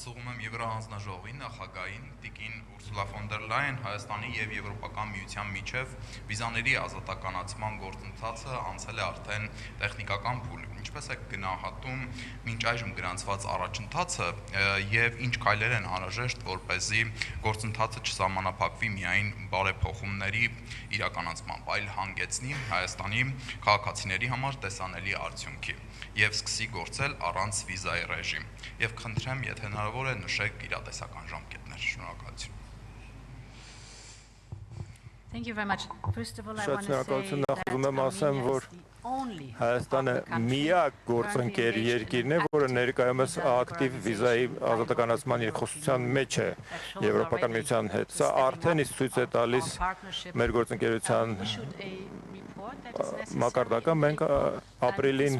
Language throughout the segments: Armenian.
ուղղում եմ Եվրահանձնաժողովի նախագահին Տիկին Ուրսուլա ֆոն դեր Լայան Հայաստանի եւ Եվրոպական միության միջև վիզաների ազատականացման գործընթացը անցել է արդեն տեխնիկական փուլ։ Ինչպես է գնահատում մինչ այժմ գրանցված առաջընթացը եւ ինչ քայլեր են անհրաժեշտ, որպեսզի գործընթացը չսահմանափակվի միայն բարեփոխումների իրականացմամբ, այլ հանգեցնի Հայաստանի քաղաքացիների համար տեսանելի արդյունքի եւ սկսի գործել առանց վիզայի ռեժիմ։ Եվ խնդրեմ, եթե հնարավոր է, նշեք իրատեսական ժամկետներ։ Շնորհակալություն։ Շնորհակալություն, նախ եմ ասեմ, որ Հայաստանը միակ գործընկեր երկիրն է, որը ներկայումս ակտիվ վիզայի ազատականացման երկխոսության մեջ է Եվրոպական միության հետ։ Սա արդեն իսկ ցույց է տալիս մեր գործընկերության մակարդակը։ Մենք ապրիլին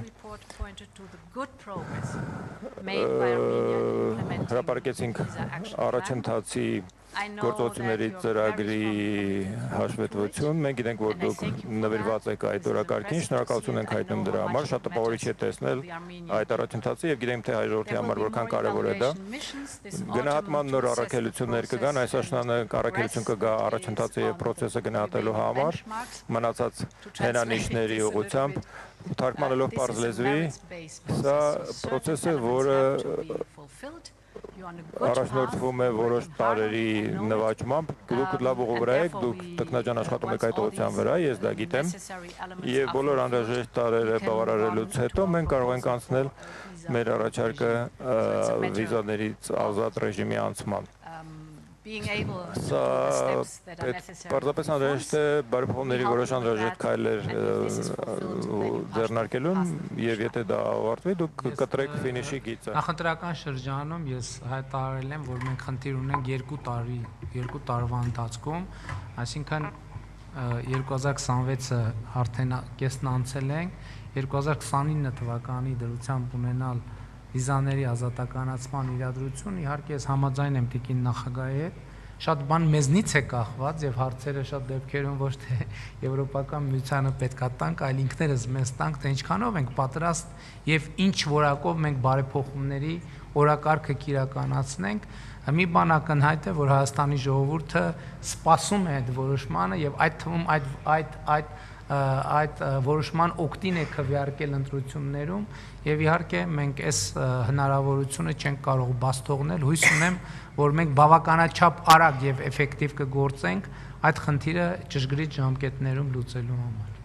հրապարակեցինք առաջընթացի գործողությունների ծրագրի հաշվետվություն։ Մենք գիտենք, որ դուք նվիրված եք այդ օրակարգին, շնորհակալություն ենք հայտնում դրա համար, շատ տպավորիչ է տեսնել այդ առաջընթացը եւ գիտենք, թե հայ ժողովրդի համար որքան կարեւոր է դա։ Գնահատման նոր առաքելություններ կգան, այս աշնանը առաքելություն կգա առաջընթացը եւ process-ը գնահատելու համար, մնացած հենանիշների ուղղությամբ, թարգմանելով պարզ լեզվի, սա process է, որը առաջնորդվում է որոշ տարերի նվաճմամբ, դուք լավ ուղու վրա եք, դուք տքնաջան աշխատում եք այդ ուղղության վրա, ես դա գիտեմ, եւ բոլոր անհրաժեշտ տարերը բավարարելուց հետո մենք կարող ենք անցնել մեր առաջարկը վիզաներից ազատ ռեժիմի անցման։ Սա պարզապես անհրաժեշտ է բարեփոխումների որոշ անհրաժեշտ քայլեր ձեռնարկելուն եւ եթե դա ավարտվի, դուք կկտրեք ֆինիշի գիծը։ Նախընտրական շրջանում ես հայտարարել եմ, որ մենք խնդիր ունենք 2 տարվա ընթացքում, այսինքն 2026-ը արդեն կեսն անցել ենք, 2029 թվականի դրությամբ ունենալ վիզաների ազատականացման իրադրություն, իհարկե ես համաձայն եմ Տիկին նախագահի հետ, շատ բան մեզնից է կախված եւ հարցերը շատ դեպքերում ոչ թե Եվրոպական միությանը պետքա տանք, այլ ինքներս մեզ տանք, թե ինչքանով ենք պատրաստ եւ ինչ որակով մենք բարեփոխումների օրակարգը կիրականացնենք։ Մի բան ակնհայտ է, որ Հայաստանի ժողովուրդը սպասում է այդ որոշմանը եւ այդ թվում այդ որոշման օգտին է քվեարկել ընտրություններում եւ իհարկե մենք այս հնարավորությունը չենք կարող բաց թողնել, հույս ունեմ, որ մենք բավականաչափ արագ եւ էֆեկտիվ կգործենք այդ խնդիրը ճշգրիտ ժամկետներում լուծելու համար։